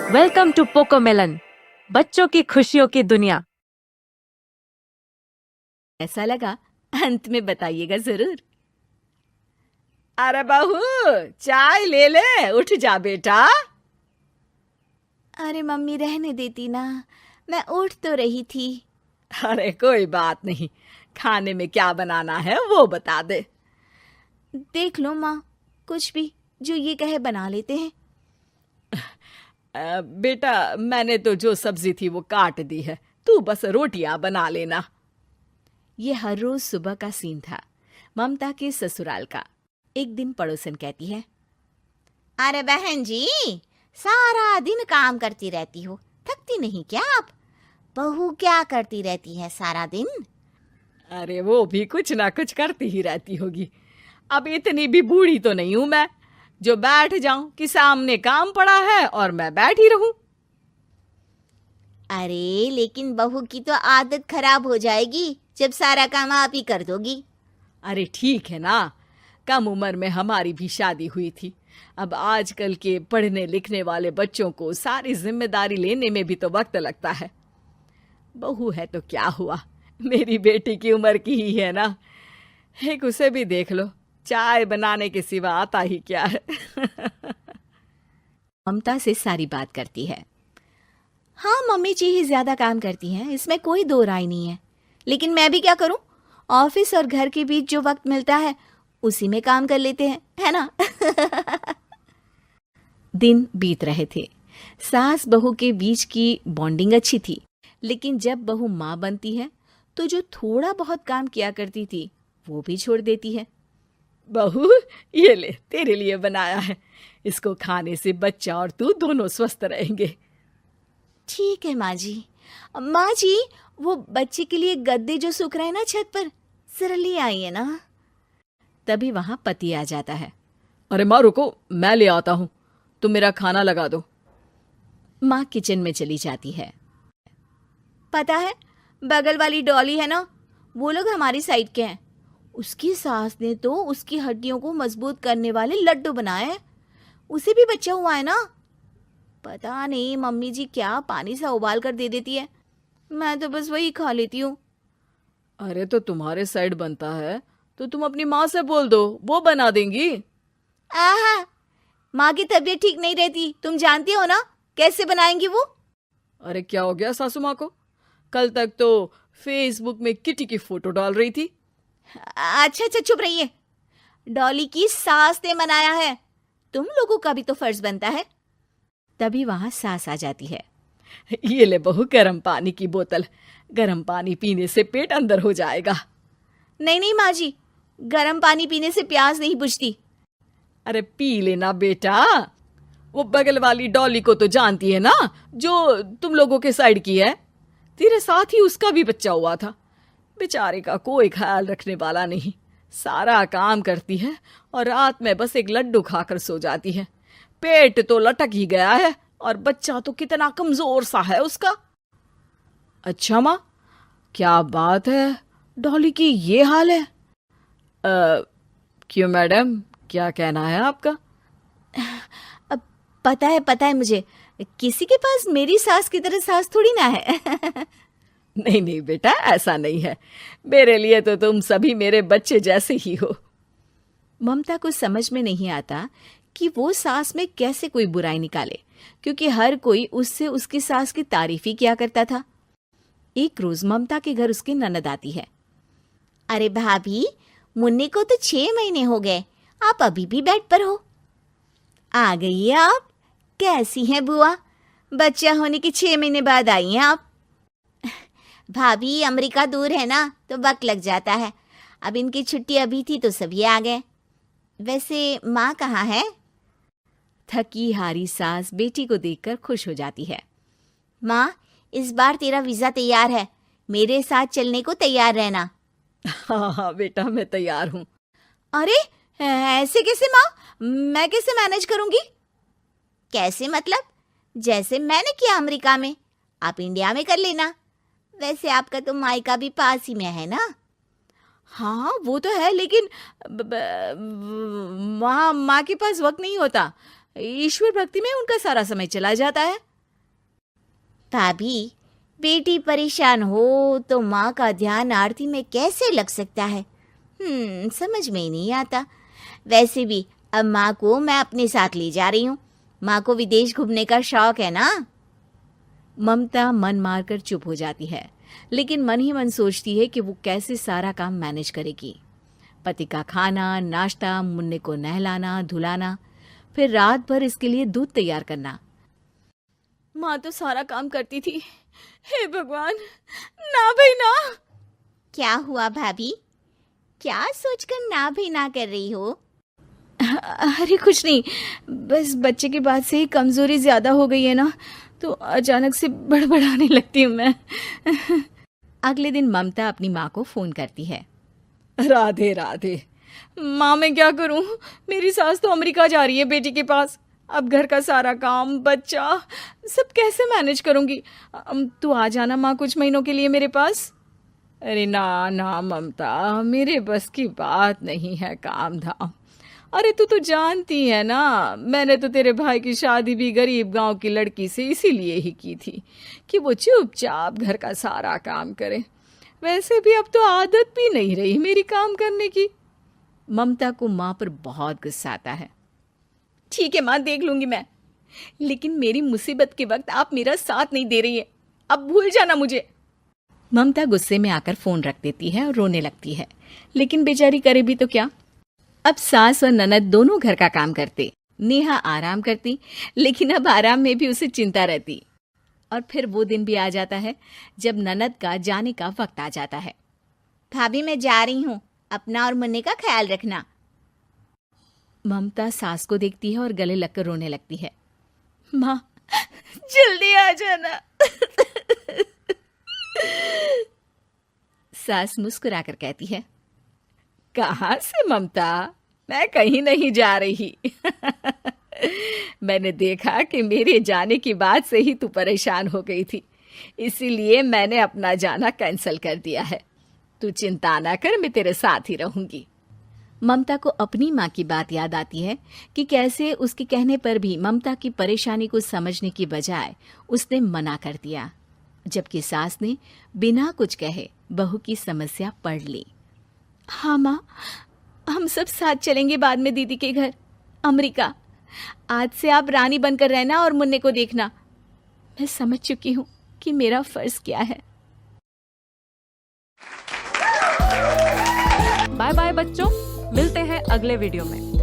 Welcome to पोकोमेलन, बच्चों की खुशियों की दुनिया। ऐसा लगा अंत में बताइएगा जरूर। अरे बहू, चाय ले ले, उठ जा बेटा। अरे मम्मी रहने देती ना, मैं उठ तो रही थी। अरे कोई बात नहीं, खाने में क्या बनाना है वो बता दे। देख लो माँ, कुछ भी जो ये कहे बना लेते हैं। बेटा, मैंने तो जो सब्जी थी वो काट दी है, तू बस रोटियां बना लेना। ये हर रोज सुबह का सीन था ममता के ससुराल का। एक दिन पड़ोसन कहती है, अरे बहन जी, सारा दिन काम करती रहती हो, थकती नहीं क्या आप? बहू क्या करती रहती है सारा दिन? अरे वो भी कुछ ना कुछ करती ही रहती होगी। अब इतनी भी बूढ़ी तो नहीं हूं मैं जो बैठ जाऊं कि सामने काम पड़ा है और मैं बैठी रहूं। अरे लेकिन बहू की तो आदत खराब हो जाएगी जब सारा काम आप ही कर दोगी। अरे ठीक है ना, कम उम्र में हमारी भी शादी हुई थी। अब आजकल के पढ़ने लिखने वाले बच्चों को सारी जिम्मेदारी लेने में भी तो वक्त लगता है। बहू है तो क्या हुआ, मेरी बेटी की उम्र की ही है ना। एक उसे भी देख लो, चाय बनाने के सिवा आता ही क्या है। ममता से सारी बात करती है। हाँ, मम्मी जी ही ज्यादा काम करती हैं, इसमें कोई दो राय नहीं है। लेकिन मैं भी क्या करूं, ऑफिस और घर के बीच जो वक्त मिलता है उसी में काम कर लेते हैं, है ना? दिन बीत रहे थे। सास बहू के बीच की बॉन्डिंग अच्छी थी, लेकिन जब बहू माँ बनती है तो जो थोड़ा बहुत काम किया करती थी वो भी छोड़ देती है। बहू, ये ले, तेरे लिए बनाया है। इसको खाने से बच्चा और तू दोनों स्वस्थ रहेंगे। ठीक है माँ जी। माँ जी, वो बच्चे के लिए गद्दे जो सूख रहे हैं ना छत पर, जरा ले आइए ना। तभी वहां पति आ जाता है। अरे माँ रुको, मैं ले आता हूँ, तुम मेरा खाना लगा दो। माँ किचन में चली जाती है। पता है, बगल वाली डॉली है ना, वो लोग हमारी साइड के हैं। उसकी सास ने तो उसकी हड्डियों को मजबूत करने वाले लड्डू बनाए हैं। उसे भी बच्चा हुआ है ना। पता नहीं मम्मी जी क्या पानी सा उबाल कर दे देती है, मैं तो बस वही खा लेती हूँ। अरे तो तुम्हारे साइड बनता है तो तुम अपनी माँ से बोल दो, वो बना देंगी। आहा, माँ की तबीयत ठीक नहीं रहती, तुम जानती हो ना, कैसे बनाएंगी वो? अरे क्या हो गया सासू माँ को? कल तक तो फेसबुक में किटी की फोटो डाल रही थी। अच्छा अच्छा, चुप रहिए। डॉली की सास ने मनाया है, तुम लोगों का भी तो फर्ज बनता है। तभी वहां सास आ जाती है। ये ले बहू, गर्म पानी की बोतल, गर्म पानी पीने से पेट अंदर हो जाएगा। नहीं नहीं माँ जी, गर्म पानी पीने से प्यास नहीं बुझती। अरे पी लेना बेटा। वो बगल वाली डॉली को तो जानती है ना, जो तुम लोगों के साइड की है। तेरे साथ ही उसका भी बच्चा हुआ था। बेचारे का कोई ख्याल रखने वाला नहीं, सारा काम करती है और रात में बस एक लड्डू खाकर सो जाती है। पेट तो लटक ही गया है और बच्चा तो कितना कमजोर सा है उसका। अच्छा माँ, क्या बात है, डॉली की ये हाल है? क्यों मैडम, क्या कहना है आपका? अब पता है मुझे, किसी के पास मेरी सास की तरह सास थोड़ी ना है। नहीं नहीं बेटा, ऐसा नहीं है। मेरे लिए तो तुम सभी मेरे बच्चे जैसे ही हो। ममता को समझ में नहीं आता कि वो सास में कैसे कोई बुराई निकाले, क्योंकि हर कोई उससे उसकी सास की तारीफ ही किया करता था। एक रोज ममता के घर उसकी ननद आती है। अरे भाभी, मुन्नी को तो 6 महीने हो गए, आप अभी भी बेड पर हो? आ गई है आप? कैसी हैं बुआ? बच्चा होने के 6 महीने बाद आई हैं आप? भाभी, अमेरिका दूर है ना, तो वक्त लग जाता है। अब इनकी छुट्टी अभी थी तो सभी आ गए। वैसे माँ कहाँ है? थकी हारी सास बेटी को देखकर खुश हो जाती है। माँ, इस बार तेरा वीजा तैयार है, मेरे साथ चलने को तैयार रहना। हाँ हाँ बेटा, मैं तैयार हूँ। अरे ऐसे कैसे माँ, मैं कैसे मैनेज करूंगी? कैसे मतलब? जैसे मैंने किया अमेरिका में, आप इंडिया में कर लेना। वैसे आपका तो मायका भी पास ही में है ना? हाँ वो तो है, लेकिन वहाँ माँ के पास वक्त नहीं होता। ईश्वर भक्ति में उनका सारा समय चला जाता है। भाभी, बेटी परेशान हो तो माँ का ध्यान आरती में कैसे लग सकता है? समझ में ही नहीं आता। वैसे भी अब माँ को मैं अपने साथ ले जा रही हूँ। माँ को विदेश घूमने का शौक है ना। ममता मन मारकर चुप हो जाती है, लेकिन मन ही मन सोचती है कि वो कैसे सारा काम मैनेज करेगी। पति का खाना, नाश्ता, मुन्ने को नहलाना, धुलाना, फिर रात भर इसके लिए दूध तैयार करना। माँ तो सारा काम करती थी। हे भगवान, ना भाई ना। क्या हुआ भाभी? क्या सोचकर ना भी ना कर रही हो? अरे कुछ नहीं, बस बच्चे के बाद से ही कमजोरी ज्यादा हो गई है ना, तो अचानक से बड़बड़ाने लगती हूँ मैं। अगले दिन ममता अपनी माँ को फोन करती है। राधे राधे। माँ, मैं क्या करूं? मेरी सास तो अमेरिका जा रही है बेटी के पास। अब घर का सारा काम, बच्चा, सब कैसे मैनेज करूंगी? तू आ जाना माँ कुछ महीनों के लिए मेरे पास। अरे ना ना ममता, मेरे बस की बात नहीं है काम धाम। अरे तू तो जानती है ना, मैंने तो तेरे भाई की शादी भी गरीब गांव की लड़की से इसीलिए ही की थी कि वो चुपचाप घर का सारा काम करे। वैसे भी अब तो आदत भी नहीं रही मेरी काम करने की। ममता को माँ पर बहुत गुस्सा आता है। ठीक है माँ, देख लूंगी मैं, लेकिन मेरी मुसीबत के वक्त आप मेरा साथ नहीं दे रही है। अब भूल जाना मुझे। ममता गुस्से में आकर फोन रख देती है और रोने लगती है, लेकिन बेचारी करे भी तो क्या। अब सास और ननद दोनों घर का काम करते, नेहा आराम करती, लेकिन अब आराम में भी उसे चिंता रहती। और फिर वो दिन भी आ जाता है जब ननद का जाने का वक्त आ जाता है। भाभी, मैं जा रही हूँ, अपना और मुन्ने का ख्याल रखना। ममता सास को देखती है और गले लगकर रोने लगती है। माँ, जल्दी आ जाना। सास मुस्कुराकर कहती है, कहाँ से ममता? मैं कहीं नहीं जा रही। मैंने देखा कि मेरे जाने की बात से ही तू परेशान हो गई थी, इसीलिए मैंने अपना जाना कैंसिल कर दिया है। तू चिंता ना कर, मैं तेरे साथ ही रहूंगी। ममता को अपनी माँ की बात याद आती है कि कैसे उसके कहने पर भी ममता की परेशानी को समझने की बजाय उसने मना कर दिया, जबकि सास ने बिना कुछ कहे बहू की समस्या पढ़ ली। हाँ माँ, हम सब साथ चलेंगे बाद में दीदी के घर अमेरिका। आज से आप रानी बनकर रहना और मुन्ने को देखना। मैं समझ चुकी हूँ कि मेरा फर्ज क्या है। बाय बाय बच्चों, मिलते हैं अगले वीडियो में।